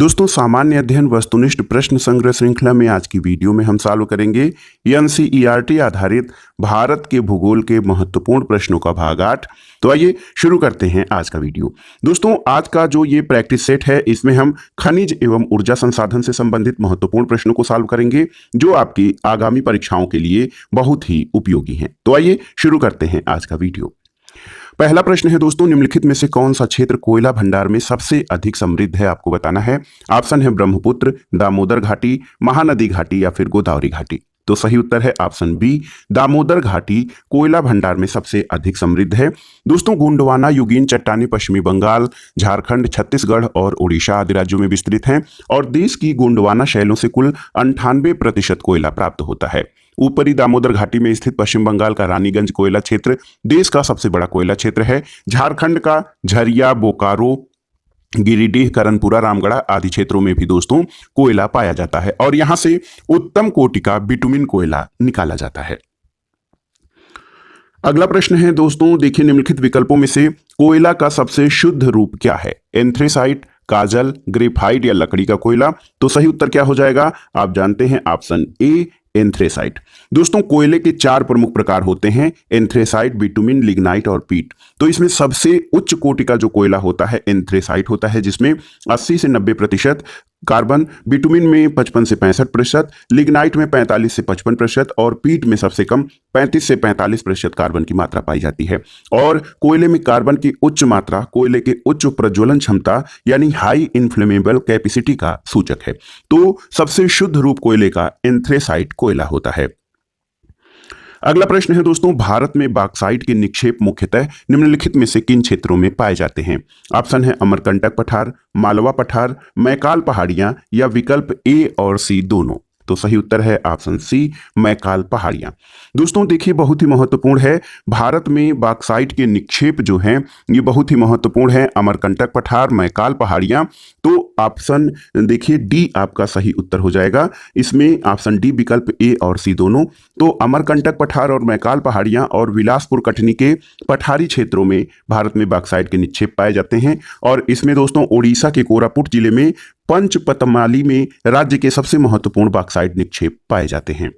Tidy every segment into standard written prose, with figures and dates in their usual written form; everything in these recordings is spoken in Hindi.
दोस्तों, सामान्य अध्ययन वस्तुनिष्ठ प्रश्न संग्रह श्रृंखला में आज की वीडियो में हम सॉल्व करेंगे एनसीईआरटी आधारित भारत के भूगोल के महत्वपूर्ण प्रश्नों का भाग 8। तो आइए शुरू करते हैं आज का वीडियो। दोस्तों, आज का जो ये प्रैक्टिस सेट है इसमें हम खनिज एवं ऊर्जा संसाधन से संबंधित महत्वपूर्ण प्रश्नों को सॉल्व करेंगे जो आपकी आगामी परीक्षाओं के लिए बहुत ही उपयोगी हैं। तो आइए शुरू करते हैं आज का वीडियो। पहला प्रश्न है दोस्तों, निम्नलिखित में से कौन सा क्षेत्र कोयला भंडार में सबसे अधिक समृद्ध है, आपको बताना है। ऑप्शन है ब्रह्मपुत्र, दामोदर घाटी, महानदी घाटी या फिर गोदावरी घाटी। तो सही उत्तर है ऑप्शन बी, दामोदर घाटी कोयला भंडार में सबसे अधिक समृद्ध है। दोस्तों, गोंडवाना युगीन चट्टानें पश्चिमी बंगाल, झारखंड, छत्तीसगढ़ और उड़ीसा आदि राज्यों में विस्तृत हैं और देश की गोंडवाना शैलों से कुल 98% कोयला प्राप्त होता है। ऊपरी दामोदर घाटी में स्थित पश्चिम बंगाल का रानीगंज कोयला क्षेत्र देश का सबसे बड़ा कोयला क्षेत्र है। झारखंड का झरिया, बोकारो, गिरिडीह, करनपुरा, रामगढ़ आदि क्षेत्रों में भी दोस्तों कोयला पाया जाता है और यहां से उत्तम कोटि का बिटुमिन कोयला निकाला जाता है। अगला प्रश्न है दोस्तों, देखिए निम्नलिखित विकल्पों में से कोयला का सबसे शुद्ध रूप क्या है। एंथ्रेसाइट, काजल, ग्रेफाइट या लकड़ी का कोयला। तो सही उत्तर क्या हो जाएगा, आप जानते हैं ऑप्शन ए, एंथ्रेसाइट। दोस्तों, कोयले के 4 प्रमुख प्रकार होते हैं, एंथ्रेसाइट, बिटुमिन, लिग्नाइट और पीट। तो इसमें सबसे उच्च कोटि का जो कोयला होता है एंथ्रेसाइट होता है, जिसमें 80 से 90% कार्बन, बिटुमिन में 55 से 65%, लिग्नाइट में 45 से 55% और पीट में सबसे कम 35 से 45% कार्बन की मात्रा पाई जाती है। और कोयले में कार्बन की उच्च मात्रा कोयले के उच्च प्रज्वलन क्षमता यानी हाई इन्फ्लेमेबल कैपेसिटी का सूचक है। तो सबसे शुद्ध रूप कोयले का एंथ्रेसाइट कोयला होता है। अगला प्रश्न है दोस्तों, भारत में बॉक्साइट के निक्षेप मुख्यतः निम्नलिखित में से किन क्षेत्रों में पाए जाते हैं। ऑप्शन है अमरकंटक पठार, मालवा पठार, मैकाल पहाड़ियां या विकल्प ए और सी दोनों। तो सही उत्तर है ऑप्शन सी, मैकाल पहाड़ियां। दोस्तों देखिए, बहुत ही महत्वपूर्ण है, भारत में बॉक्साइट के निक्षेप जो हैं ये बहुत ही महत्वपूर्ण है, अमरकंटक पठार, मैकाल पहाड़ियां। तो ऑप्शन देखिए डी आपका सही उत्तर हो जाएगा, इसमें ऑप्शन डी विकल्प ए और सी दोनों। तो अमरकंटक पठार और मैकाल पहाड़ियां और बिलासपुर कटनी के पठारी क्षेत्रों में भारत में बॉक्साइट के निक्षेप पाए जाते हैं और इसमें दोस्तों ओडिशा के कोरापुट जिले में पंचपतमाली में राज्य के सबसे महत्वपूर्ण बॉक्साइट निक्षेप पाए जाते हैं।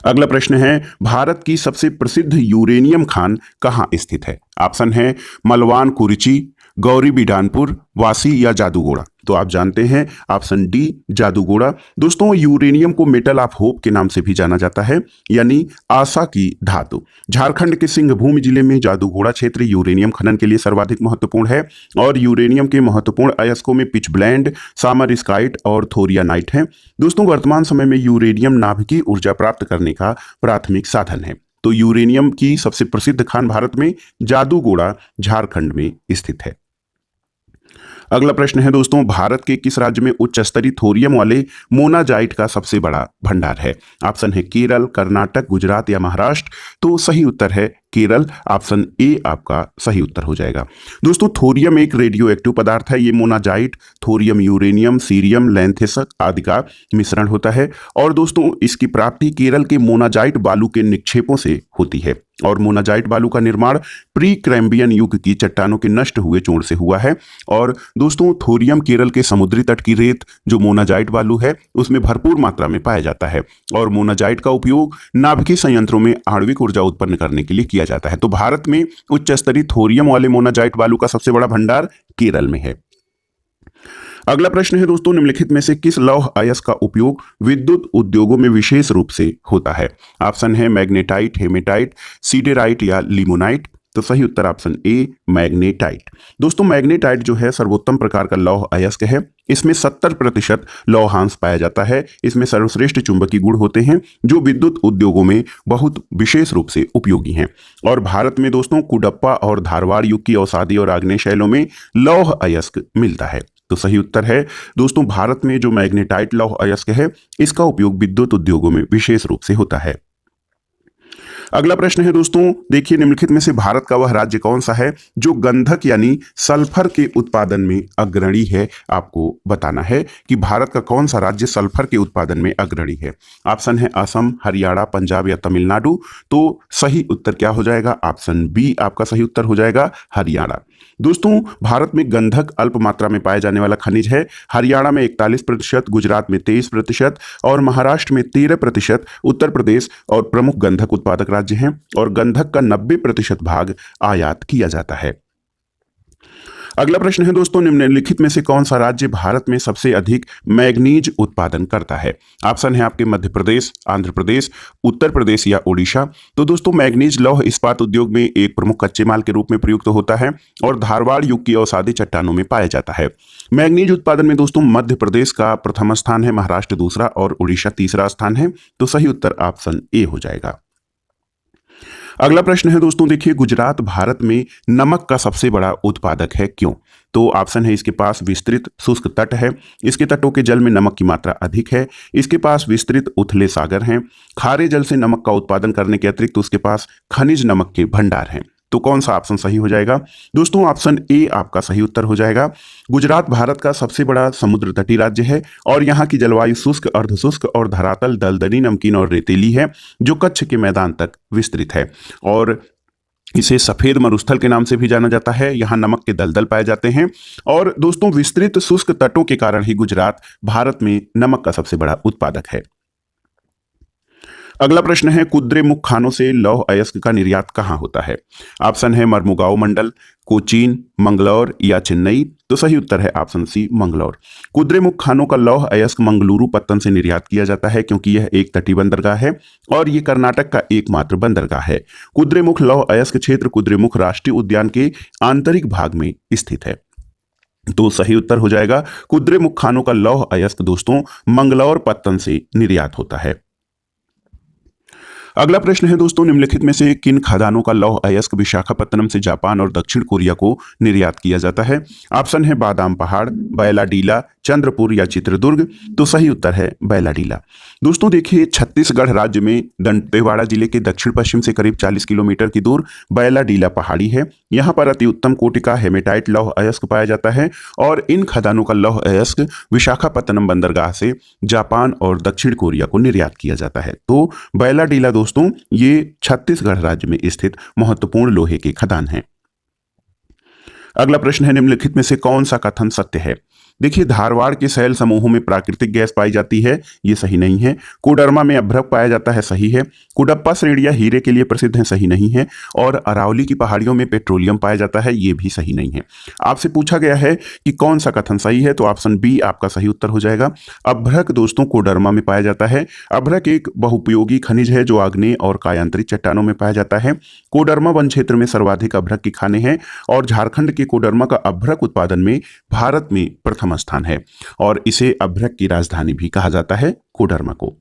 अगला प्रश्न है, भारत की सबसे प्रसिद्ध यूरेनियम खान कहां स्थित है। ऑप्शन है मलवान कुरिची, गौरी बिडानपुर, वासी या जादूगोड़ा। तो आप जानते हैं ऑप्शन डी, जादूगोड़ा। दोस्तों, यूरेनियम को मेटल ऑफ होप के नाम से भी जाना जाता है यानी आशा की धातु। झारखंड के सिंहभूम जिले में जादूगोड़ा क्षेत्र यूरेनियम खनन के लिए सर्वाधिक महत्वपूर्ण है और यूरेनियम के महत्वपूर्ण अयस्कों में पिचब्लेंड, सामरिस्काइट और थोरियानाइट हैं। दोस्तों, वर्तमान समय में यूरेनियम नाभिकीय ऊर्जा प्राप्त करने का प्राथमिक साधन है। तो यूरेनियम की सबसे प्रसिद्ध खान भारत में जादूगोड़ा झारखंड में स्थित है। अगला प्रश्न है दोस्तों, भारत के किस राज्य में उच्च स्तरीय थोरियम वाले मोनाजाइट का सबसे बड़ा भंडार है। ऑप्शन है केरल, कर्नाटक, गुजरात या महाराष्ट्र। तो सही उत्तर है केरल, ऑप्शन ए आपका सही उत्तर हो जाएगा। दोस्तों, थोरियम एक रेडियो एक्टिव पदार्थ है। ये मोनाजाइट थोरियम, यूरेनियम, सीरियम, लैंथेस आदि का मिश्रण होता है और दोस्तों इसकी प्राप्ति केरल के मोनाजाइट बालू के निक्षेपों से होती है और मोनाजाइट बालू का निर्माण प्री कैम्ब्रियन युग की चट्टानों के नष्ट हुए चूर्ण से हुआ है। और दोस्तों, थोरियम केरल के समुद्री तट की रेत जो मोनाजाइट बालू है उसमें भरपूर मात्रा में पाया जाता है और मोनाजाइट का उपयोग नाभिकीय संयंत्रों में आणविक ऊर्जा उत्पन्न करने के लिए किया जाता है। तो भारत में उच्च स्तरीय थोरियम वाले मोनाजाइट बालू का सबसे बड़ा भंडार केरल में है। अगला प्रश्न है दोस्तों, निम्नलिखित में से किस लौह अयस्क का उपयोग विद्युत उद्योगों में विशेष रूप से होता है। ऑप्शन है मैग्नेटाइट, हेमेटाइट, सीडेराइट या लिमोनाइट। तो सही उत्तर ऑप्शन ए, मैग्नेटाइट। दोस्तों, मैग्नेटाइट जो है सर्वोत्तम प्रकार का लौह अयस्क है। इसमें 70% लौहांश पाया जाता है। इसमें सर्वश्रेष्ठ चुंबकीय गुण होते हैं जो विद्युत उद्योगों में बहुत विशेष रूप से उपयोगी हैं। और भारत में दोस्तों कुडप्पा और धारवाड़ युग की अवसादी और आग्नेय शैलों में लौह अयस्क मिलता है। तो सही उत्तर है दोस्तों, भारत में जो मैग्नेटाइट लौह अयस्क है इसका उपयोग विद्युत उद्योगों में विशेष रूप से होता है। अगला प्रश्न है दोस्तों, देखिए निम्नलिखित में से भारत का वह राज्य कौन सा है जो गंधक यानी सल्फर के उत्पादन में अग्रणी है। आपको बताना है कि भारत का कौन सा राज्य सल्फर के उत्पादन में अग्रणी है। ऑप्शन है असम, हरियाणा, पंजाब या तमिलनाडु। तो सही उत्तर क्या हो जाएगा, ऑप्शन बी आपका सही उत्तर हो जाएगा, हरियाणा। दोस्तों भारत में गंधक अल्प मात्रा में पाए जाने वाला खनिज है। हरियाणा में 41%, गुजरात में 23% और महाराष्ट्र में 13%, उत्तर प्रदेश और प्रमुख गंधक उत्पादक राज्य हैं और गंधक का 90% भाग आयात किया जाता है। अगला प्रश्न है दोस्तों, निम्नलिखित में से कौन सा राज्य भारत में सबसे अधिक मैग्नीज उत्पादन करता है? ऑप्शन है आपके मध्य प्रदेश, आंध्र प्रदेश, उत्तर प्रदेश या ओडिशा। तो दोस्तों मैग्नीज लौह इस्पात उद्योग में एक प्रमुख कच्चे माल के रूप में प्रयुक्त होता है और धारवाड़ युग की अवसादी चट्टानों में पाया जाता है। मैग्नीज उत्पादन में दोस्तों मध्य प्रदेश का प्रथम स्थान है, महाराष्ट्र दूसरा और उड़ीसा तीसरा स्थान है। तो सही उत्तर ऑप्शन ए हो जाएगा। अगला प्रश्न है दोस्तों, देखिए गुजरात भारत में नमक का सबसे बड़ा उत्पादक है, क्यों? तो ऑप्शन है इसके पास विस्तृत शुष्क तट है, इसके तटों के जल में नमक की मात्रा अधिक है, इसके पास विस्तृत उथले सागर हैं, खारे जल से नमक का उत्पादन करने के अतिरिक्त उसके पास खनिज नमक के भंडार हैं। तो कौन सा ऑप्शन सही हो जाएगा? दोस्तों ऑप्शन ए आपका सही उत्तर हो जाएगा। गुजरात भारत का सबसे बड़ा समुद्र तटीय राज्य है और यहाँ की जलवायु शुष्क, अर्धशुष्क और धरातल दलदली, नमकीन और रेतीली है जो कच्छ के मैदान तक विस्तृत है और इसे सफेद मरुस्थल के नाम से भी जाना जाता है। यहाँ नमक के दलदल पाए जाते हैं और दोस्तों विस्तृत शुष्क तटों के कारण ही गुजरात भारत में नमक का सबसे बड़ा उत्पादक है। अगला प्रश्न है, कुद्रेमुख खानों से लौह अयस्क का निर्यात कहाँ होता है? ऑप्शन है मर्मुगांव मंडल, कोचीन, मंगलौर या चेन्नई। तो सही उत्तर है ऑप्शन सी मंगलौर। कुद्रेमुख खानों का लौह अयस्क मंगलुरु पत्तन से निर्यात किया जाता है क्योंकि यह एक तटीय बंदरगाह है और ये कर्नाटक का एकमात्र बंदरगाह है। कुद्रेमुख लौह अयस्क क्षेत्र कुद्रेमुख राष्ट्रीय उद्यान के आंतरिक भाग में स्थित है। तो सही उत्तर हो जाएगा कुद्रेमुख खानों का लौह अयस्क दोस्तों मंगलौर पत्तन से निर्यात होता है। अगला प्रश्न है दोस्तों, निम्नलिखित में से किन खदानों का लौह अयस्क विशाखापत्तनम से जापान और दक्षिण कोरिया को निर्यात किया जाता है? ऑप्शन है बादाम पहाड़, बैलाडीला, चंद्रपुर या चित्रदुर्ग। तो सही उत्तर है बैलाडीला। दोस्तों देखिए छत्तीसगढ़ राज्य में दंतेवाड़ा जिले के दक्षिण पश्चिम से करीब 40 किलोमीटर की दूर बैलाडीला पहाड़ी है। यहाँ पर अति उत्तम कोटि का हेमेटाइट लौह अयस्क पाया जाता है और इन खदानों का लौह अयस्क विशाखापत्तनम बंदरगाह से जापान और दक्षिण कोरिया को निर्यात किया जाता है। तो बैलाडीला दोस्तों ये छत्तीसगढ़ राज्य में स्थित महत्वपूर्ण लोहे के खदान हैं। अगला प्रश्न है, निम्नलिखित में से कौन सा कथन सत्य है? देखिए धारवाड़ के शैल समूहों में प्राकृतिक गैस पाई जाती है, ये सही नहीं है। कोडरमा में अभ्रक पाया जाता है, सही है। कुडप्पा श्रेणियां हीरे के लिए प्रसिद्ध हैं, सही नहीं है। और अरावली की पहाड़ियों में पेट्रोलियम पाया जाता है, ये भी सही नहीं है। आपसे पूछा गया है कि कौन सा कथन सही है, तो ऑप्शन बी आपका सही उत्तर हो जाएगा। अभ्रक दोस्तों कोडरमा में पाया जाता है। अभ्रक एक बहुपयोगी खनिज है जो आग्नेय और कायांतरित चट्टानों में पाया जाता है। कोडरमा वन क्षेत्र में सर्वाधिक अभ्रक की खानें हैं और झारखंड के कोडरमा का अभ्रक उत्पादन में भारत में प्रथम स्थान है और इसे अभ्रक की राजधानी भी कहा जाता है कोडरमा को।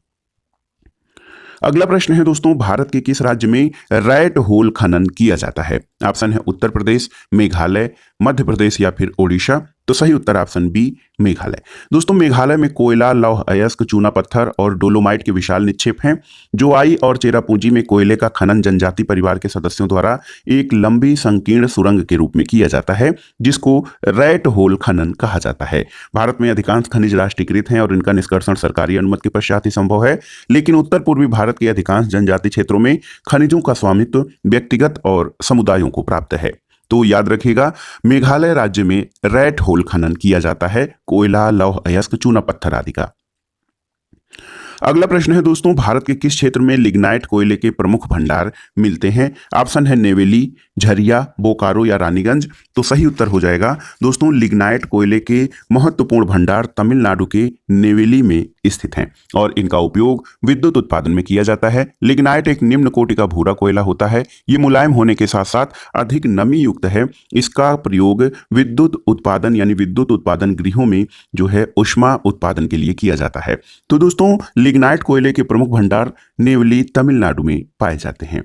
अगला प्रश्न है दोस्तों, भारत के किस राज्य में रैट होल खनन किया जाता है? ऑप्शन है उत्तर प्रदेश, मेघालय, मध्य प्रदेश या फिर ओडिशा। तो सही उत्तर ऑप्शन बी मेघालय। दोस्तों मेघालय में कोयला, लौह अयस्क, चूना पत्थर और डोलोमाइट के विशाल निक्षेप हैं। जोआई और चेरापूंजी में कोयले का खनन जनजाति परिवार के सदस्यों द्वारा एक लंबी संकीर्ण सुरंग के रूप में किया जाता है जिसको रैट होल खनन कहा जाता है। भारत में अधिकांश खनिज राष्ट्रीयकृत हैं और इनका निष्कर्षण सरकारी अनुमति के पश्चात ही संभव है, लेकिन उत्तर पूर्वी भारत के अधिकांश जनजाति क्षेत्रों में खनिजों का स्वामित्व व्यक्तिगत और समुदायों को प्राप्त है। तो याद रखिएगा मेघालय राज्य में रैट होल खनन किया जाता है कोयला, लौह अयस्क, चूना पत्थर आदि का। अगला प्रश्न है दोस्तों, भारत के किस क्षेत्र में लिग्नाइट कोयले के प्रमुख भंडार मिलते हैं? ऑप्शन है नेवेली, झरिया, बोकारो या रानीगंज। तो सही उत्तर हो जाएगा दोस्तों लिग्नाइट कोयले के महत्वपूर्ण भंडार तमिलनाडु के नेवेली में स्थित हैं और इनका उपयोग विद्युत उत्पादन में किया जाता है। लिग्नाइट एक निम्न कोटि का भूरा कोयला होता है। ये मुलायम होने के साथ साथ अधिक नमी युक्त है। इसका प्रयोग विद्युत उत्पादन यानी विद्युत उत्पादन गृहों में जो है ऊष्मा उत्पादन के लिए किया जाता है। तो दोस्तों लिग्नाइट कोयले के प्रमुख भंडार नेवली तमिलनाडु में पाए जाते हैं।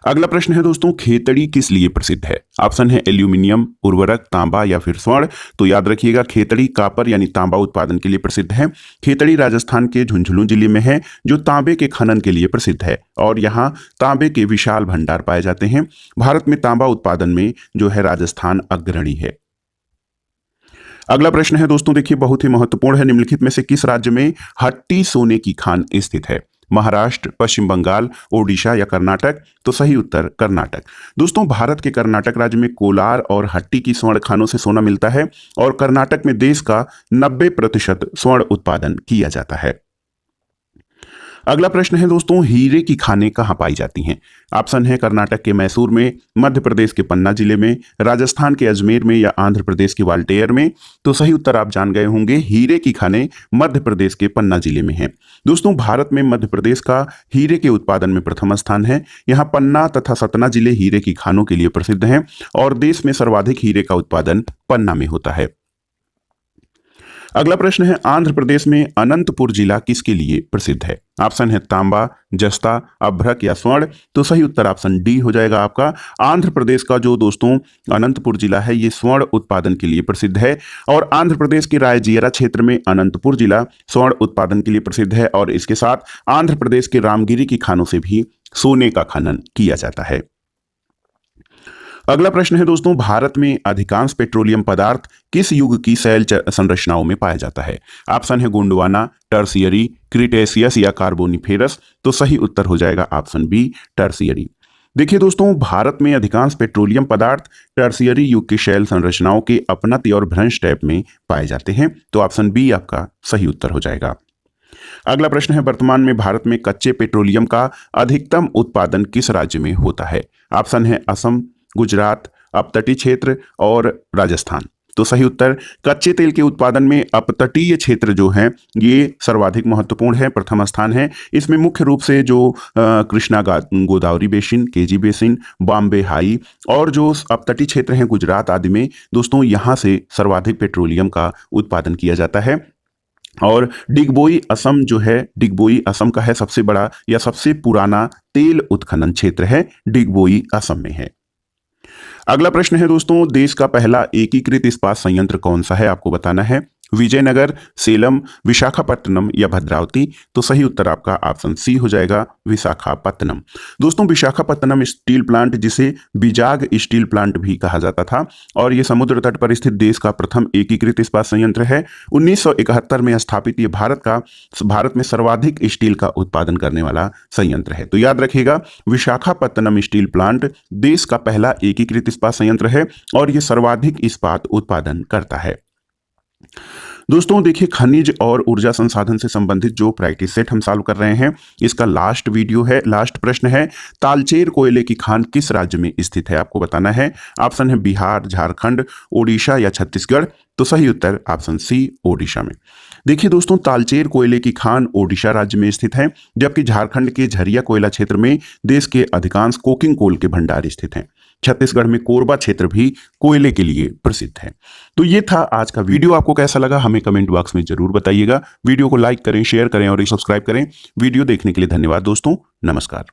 अगला प्रश्न है दोस्तों, खेतड़ी किस लिए प्रसिद्ध है? ऑप्शन है एल्यूमिनियम, उर्वरक, तांबा या फिर स्वर्ण। तो याद रखिएगा खेतड़ी कापर यानी तांबा उत्पादन के लिए प्रसिद्ध है। खेतड़ी राजस्थान के झुंझुनू जिले में है जो तांबे के खनन के लिए प्रसिद्ध है और यहाँ तांबे के विशाल भंडार पाए जाते हैं। भारत में तांबा उत्पादन में जो है राजस्थान अग्रणी है। अगला प्रश्न है दोस्तों देखिए बहुत ही महत्वपूर्ण है, निम्नलिखित में से किस राज्य में हट्टी सोने की खान स्थित है? महाराष्ट्र, पश्चिम बंगाल, ओडिशा या कर्नाटक? तो सही उत्तर कर्नाटक। दोस्तों, भारत के कर्नाटक राज्य में कोलार और हट्टी की स्वर्ण खानों से सोना मिलता है और कर्नाटक में देश का 90% स्वर्ण उत्पादन किया जाता है। अगला प्रश्न है दोस्तों, हीरे की खानें कहाँ पाई जाती हैं? ऑप्शन है कर्नाटक के मैसूर में, मध्य प्रदेश के पन्ना जिले में, राजस्थान के अजमेर में या आंध्र प्रदेश के ग्वालियर में? तो सही उत्तर आप जान गए होंगे, हीरे की खानें मध्य प्रदेश के पन्ना जिले में हैं। दोस्तों, भारत में मध्य प्रदेश का हीरे के उत्पादन में प्रथम स्थान है। यहाँ पन्ना तथा सतना जिले हीरे की खानों के लिए प्रसिद्ध हैं और देश में सर्वाधिक हीरे का उत्पादन पन्ना में होता है। अगला प्रश्न है, आंध्र प्रदेश में अनंतपुर जिला किसके लिए प्रसिद्ध है? ऑप्शन है तांबा, जस्ता, अभ्रक या स्वर्ण? तो सही उत्तर ऑप्शन डी हो जाएगा आपका। आंध्र प्रदेश का जो दोस्तों अनंतपुर जिला है ये स्वर्ण उत्पादन के लिए प्रसिद्ध है और आंध्र प्रदेश के रायजीरा क्षेत्र में अनंतपुर जिला स्वर्ण उत्पादन के लिए प्रसिद्ध है और इसके साथ आंध्र प्रदेश के रामगिरी की खानों से भी सोने का खनन किया जाता है। अगला प्रश्न है दोस्तों, भारत में अधिकांश पेट्रोलियम पदार्थ किस युग की शैल संरचनाओं में पाया जाता है? ऑप्शन है गोंडवाना, टर्सियरी, क्रिटेशियस या कार्बोनिफेरस? तो सही उत्तर हो जाएगा ऑप्शन बी, टर्सियरी। देखिए दोस्तों, भारत में अधिकांश पेट्रोलियम पदार्थ टर्सियरी युग की शैल संरचनाओं के अपनति और भ्रंश टाइप में पाए जाते हैं। तो ऑप्शन बी आपका सही उत्तर हो जाएगा। अगला प्रश्न है, वर्तमान में भारत में कच्चे पेट्रोलियम का अधिकतम उत्पादन किस राज्य में होता है? ऑप्शन है असम, गुजरात, अपतटीय क्षेत्र और राजस्थान? तो सही उत्तर, कच्चे तेल के उत्पादन में अपतटीय क्षेत्र जो है ये सर्वाधिक महत्वपूर्ण है, प्रथम स्थान है। इसमें मुख्य रूप से जो Krishna Godavari basin, KG basin, Bombay high और जो अपतटीय क्षेत्र हैं गुजरात आदि में दोस्तों यहाँ से सर्वाधिक पेट्रोलियम का उत्पादन किया जाता है। और डिगबोई असम जो है, डिगबोई असम का है सबसे बड़ा या सबसे पुराना तेल उत्खनन क्षेत्र है, डिगबोई असम में है। अगला प्रश्न है दोस्तों, देश का पहला एकीकृत इस्पात संयंत्र कौन सा है? आपको बताना है। विजयनगर, सेलम, विशाखापट्टनम या भद्रावती? तो सही उत्तर आपका ऑप्शन सी हो जाएगा, विशाखापट्टनम। दोस्तों, विशाखापट्टनम स्टील प्लांट जिसे बिजाग स्टील प्लांट भी कहा जाता था और ये समुद्र तट पर स्थित देश का प्रथम एकीकृत इस्पात संयंत्र है। 1971 में स्थापित ये भारत में सर्वाधिक स्टील का उत्पादन करने वाला संयंत्र है। तो याद रखिएगा, विशाखापट्टनम स्टील प्लांट देश का पहला एकीकृत इस्पात संयंत्र है और ये सर्वाधिक इस्पात उत्पादन करता है। दोस्तों देखिए, खनिज और ऊर्जा संसाधन से संबंधित जो प्रैक्टिस सेट हम सॉल्व कर रहे हैं इसका लास्ट वीडियो है, लास्ट प्रश्न है, तालचेर कोयले की खान किस राज्य में स्थित है? आपको बताना है। ऑप्शन है बिहार, झारखंड, ओडिशा या छत्तीसगढ़? तो सही उत्तर ऑप्शन सी, ओडिशा में। देखिए दोस्तों, तालचेर कोयले की खान ओडिशा राज्य में स्थित है, जबकि झारखंड के झरिया कोयला क्षेत्र में देश के अधिकांश कोकिंग कोल के भंडार स्थित हैं। छत्तीसगढ़ में कोरबा क्षेत्र भी कोयले के लिए प्रसिद्ध है। तो ये था आज का वीडियो। आपको कैसा लगा हमें कमेंट बॉक्स में जरूर बताइएगा। वीडियो को लाइक करें, शेयर करें और सब्सक्राइब करें। वीडियो देखने के लिए धन्यवाद दोस्तों, नमस्कार।